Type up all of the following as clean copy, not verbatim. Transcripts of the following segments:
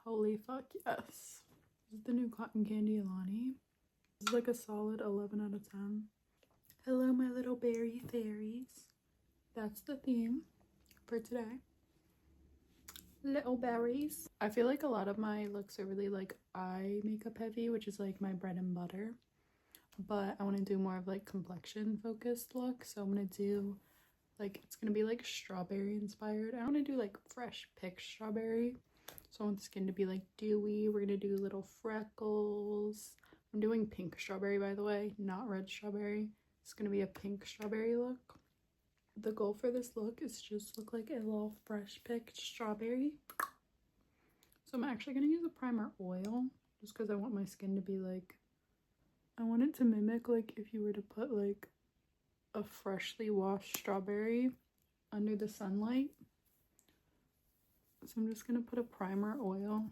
Holy fuck yes. This is the new Cotton Candy Alani. This is like a solid 11 out of 10. Hello my little berry fairies. That's the theme for today. Little berries. I feel like a lot of my looks are really like eye makeup heavy, which is like my bread and butter. But I want to do more of like complexion focused look. So I'm going to do like, it's going to be like strawberry inspired. I want to do like fresh picked strawberry. So I want the skin to be like dewy. We're going to do little freckles. I'm doing pink strawberry, by the way, not red strawberry. It's going to be a pink strawberry look. The goal for this look is just look like a little fresh picked strawberry. So I'm actually going to use a primer oil just because I want my skin to be like, I want it to mimic like if you were to put like a freshly washed strawberry under the sunlight. So I'm just going to put a primer oil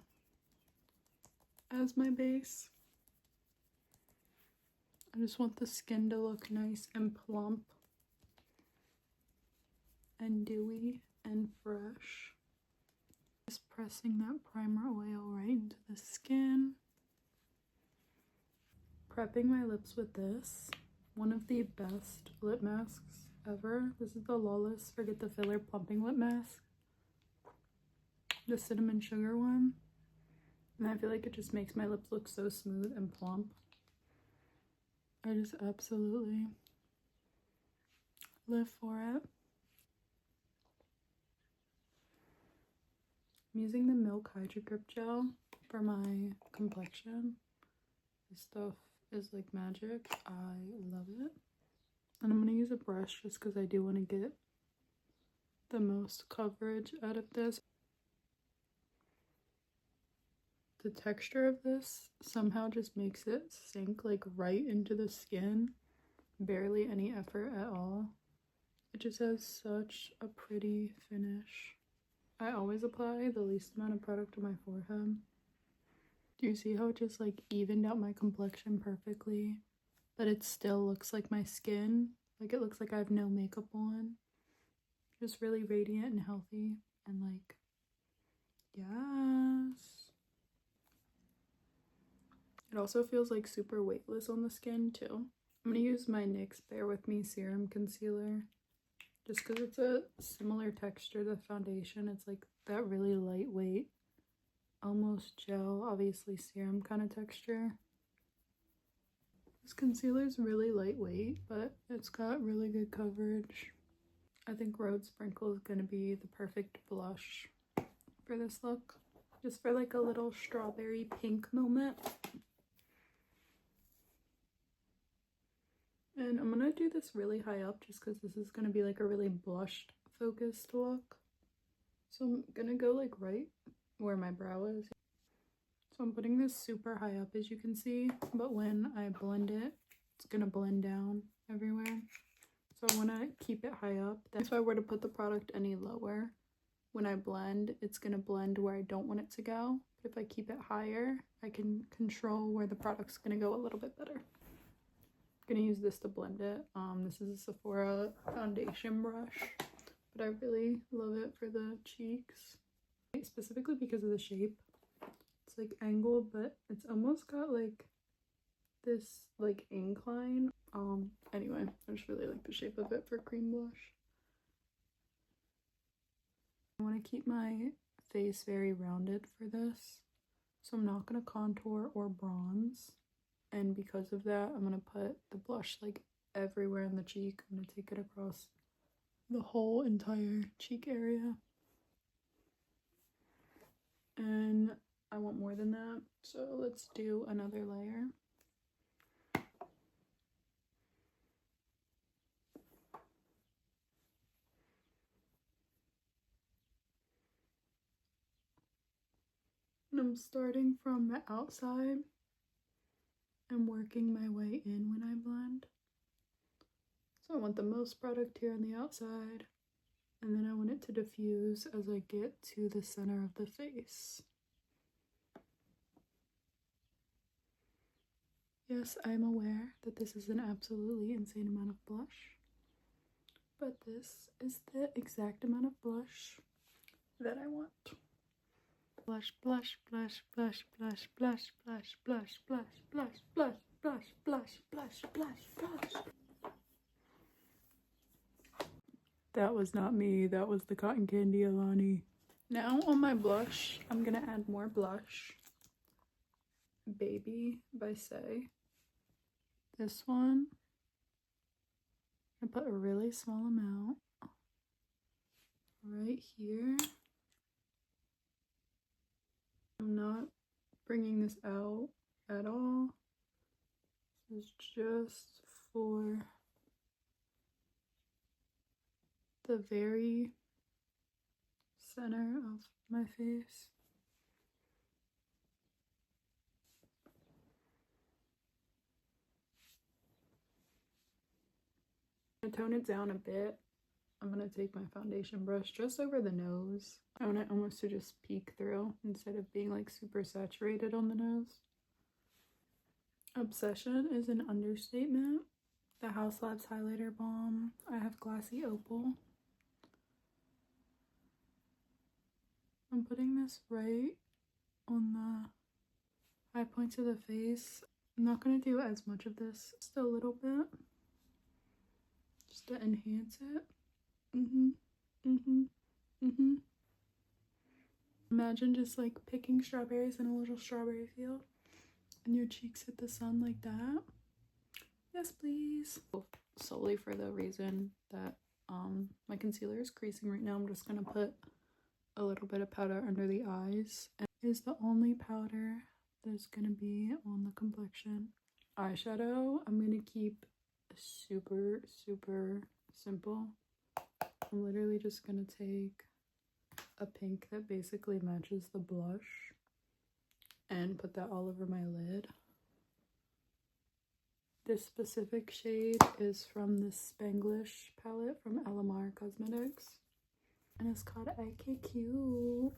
as my base. I just want the skin to look nice and plump and dewy and fresh. Just pressing that primer oil right into the skin. Prepping my lips with this. One of the best lip masks ever. This is the Lawless Forget the Filler Plumping Lip Mask. The cinnamon sugar one. And I feel like it just makes my lips look so smooth and plump. I just absolutely live for it. I'm using the Milk Hydro Grip Gel for my complexion. This stuff is like magic. I love it. And I'm going to use a brush just because I do want to get the most coverage out of this. The texture of this somehow just makes it sink like right into the skin. Barely any effort at all. It just has such a pretty finish. I always apply the least amount of product on my forehead. Do you see how it just like evened out my complexion perfectly? But it still looks like my skin. Like it looks like I have no makeup on. Just really radiant and healthy. And like, yes. It also feels like super weightless on the skin too. I'm going to use my NYX Bear With Me Serum Concealer. Just because it's a similar texture to the foundation. It's like that really lightweight, almost gel, obviously serum kind of texture. This concealer is really lightweight, but it's got really good coverage. I think Road Sprinkle is going to be the perfect blush for this look. Just for like a little strawberry pink moment. And I'm going to do this really high up just because this is going to be like a really blushed focused look. So I'm going to go like right where my brow is. So I'm putting this super high up as you can see, but when I blend it, it's going to blend down everywhere. So I want to keep it high up. If I were to put the product any lower, when I blend, it's going to blend where I don't want it to go. But if I keep it higher, I can control where the product's going to go a little bit better. I'm gonna use this to blend it. This is a Sephora foundation brush, but I really love it for the cheeks, specifically because of the shape. It's like angled, but it's almost got like this like incline. Anyway, I just really like the shape of it for cream blush. I want to keep my face very rounded for this, so I'm not gonna contour or bronze. And because of that, I'm going to put the blush like everywhere in the cheek. I'm going to take it across the whole entire cheek area. And I want more than that, so let's do another layer. And I'm starting from the outside and working my way in when I blend. So I want the most product here on the outside, and then I want it to diffuse as I get to the center of the face. Yes, I'm aware that this is an absolutely insane amount of blush, but this is the exact amount of blush that I want. Blush, blush, blush, blush, blush, blush, blush, blush, blush, blush, blush, blush, blush, blush, blush, blush. That was not me. That was the Cotton Candy Alani. Now on my blush, I'm gonna add more blush. Baby by Say. This one, I put a really small amount right here. I'm not bringing this out at all. This is just for the very center of my face. To tone it down a bit, I'm gonna take my foundation brush just over the nose. I want it almost to just peek through instead of being like super saturated on the nose. Obsession is an understatement. The House Labs Highlighter Balm. I have Glassy Opal. I'm putting this right on the high points of the face. I'm not going to do as much of this, just a little bit. Just to enhance it. Imagine just like picking strawberries in a little strawberry field and your cheeks hit the sun like that. Yes, please. Solely for the reason that my concealer is creasing right now, I'm just gonna put a little bit of powder under the eyes. And it is the only powder that's gonna be on the complexion. Eyeshadow, I'm gonna keep super simple. I'm literally just gonna take a pink that basically matches the blush and put that all over my lid. This specific shade is from the Spanglish palette from LMR Cosmetics, and it's called IKQ.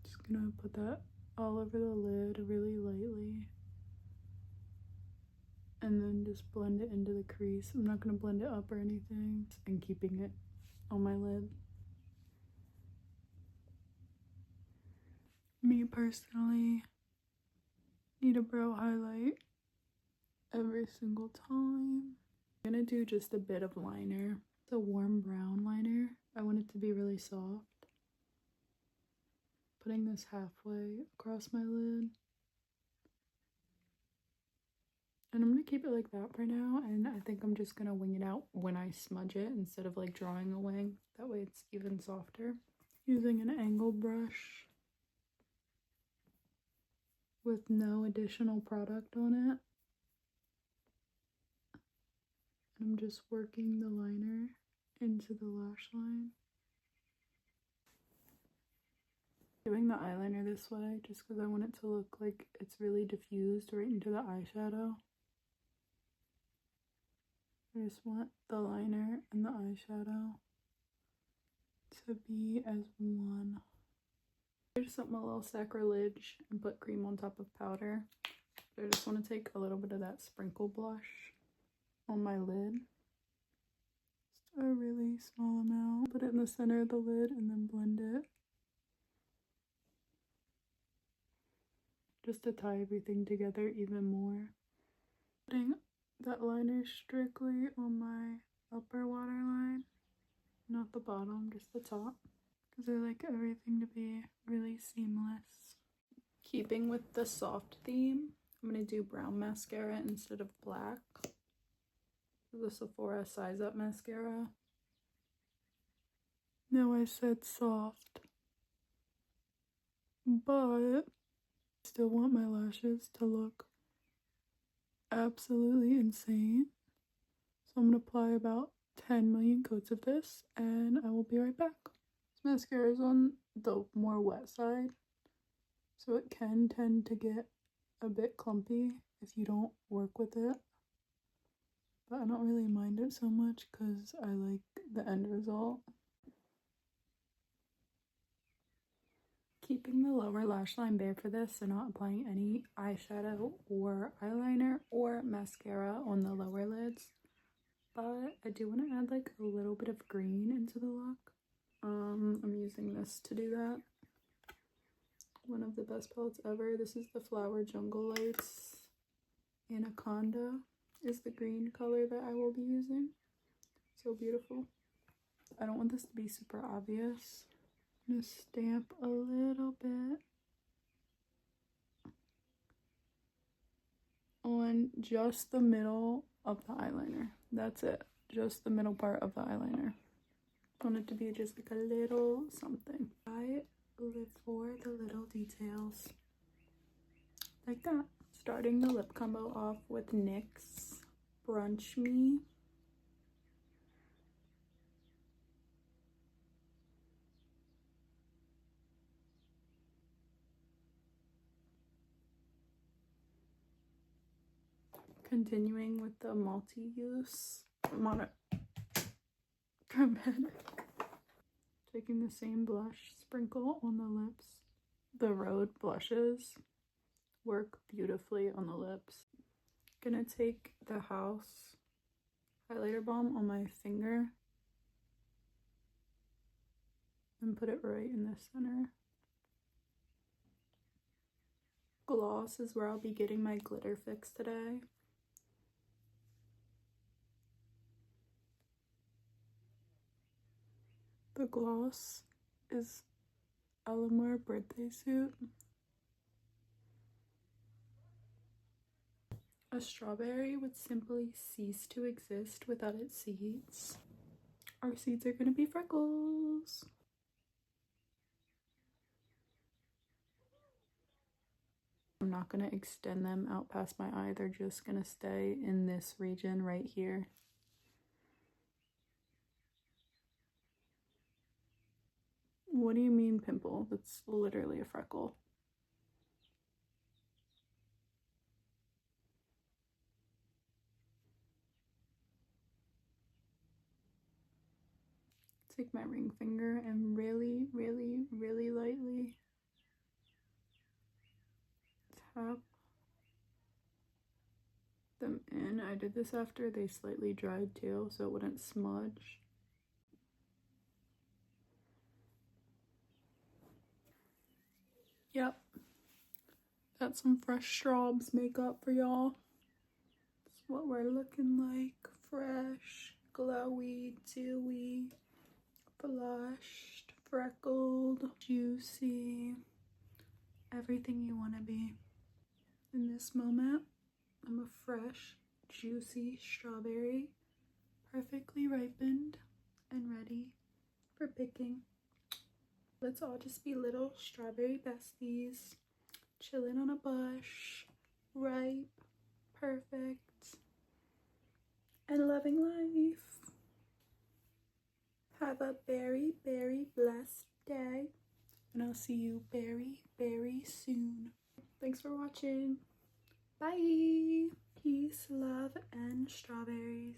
Just gonna put that all over the lid really lightly, and then just blend it into the crease. I'm not gonna blend it up or anything, and keeping it on my lid. Me personally need a brow highlight every single time. I'm gonna do just a bit of liner. It's a warm brown liner. I want it to be really soft. Putting this halfway across my lid. And I'm gonna keep it like that for now, and I think I'm just gonna wing it out when I smudge it instead of like drawing a wing. That way it's even softer. Using an angled brush with no additional product on it. I'm just working the liner into the lash line. Doing the eyeliner this way just because I want it to look like it's really diffused right into the eyeshadow. I just want the liner and the eyeshadow to be as one. I did something a little sacrilege and put cream on top of powder. But I just want to take a little bit of that sprinkle blush on my lid. Just a really small amount. Put it in the center of the lid and then blend it. Just to tie everything together even more. Putting that liner strictly on my upper waterline, not the bottom, just the top, because I like everything to be really seamless. Keeping with the soft theme, I'm going to do brown mascara instead of black. The Sephora Size Up mascara. Now I said soft, but I still want my lashes to look absolutely insane. So I'm going to apply about 10 million coats of this and I will be right back. This mascara is on the more wet side, so it can tend to get a bit clumpy if you don't work with it. But I don't really mind it so much because I like the end result. Keeping the lower lash line bare for this, so not applying any eyeshadow or eyeliner or mascara on the lower lids. But I do want to add like a little bit of green into the look. I'm using this to do that. One of the best palettes ever. This is the Flower Jungle Lights. Anaconda is the green color that I will be using. So beautiful. I don't want this to be super obvious. I'm gonna stamp a little bit on just the middle of the eyeliner. That's it. Just the middle part of the eyeliner. I want it to be just like a little something. I live for the little details. Like that. Starting the lip combo off with NYX Brunch Me. Continuing with the multi-use monochromatic. Taking the same blush, sprinkle on the lips. The Rhode blushes work beautifully on the lips. Gonna take the House highlighter balm on my finger and put it right in the center. Gloss is where I'll be getting my glitter fix today. The gloss is Elamore Birthday Suit. A strawberry would simply cease to exist without its seeds. Our seeds are going to be freckles. I'm not going to extend them out past my eye. They're just going to stay in this region right here. What do you mean pimple? That's literally a freckle. Take my ring finger and really, really, really lightly tap them in. I did this after they slightly dried too, so it wouldn't smudge. Yep. Got some fresh Straubs makeup for y'all. That's what we're looking like. Fresh, glowy, dewy, blushed, freckled, juicy. Everything you want to be. In this moment, I'm a fresh, juicy strawberry, perfectly ripened and ready for picking. Let's all just be little strawberry besties, chilling on a bush, ripe, perfect, and loving life. Have a very, very blessed day, and I'll see you very, very soon. Thanks for watching. Bye. Peace, love, and strawberries.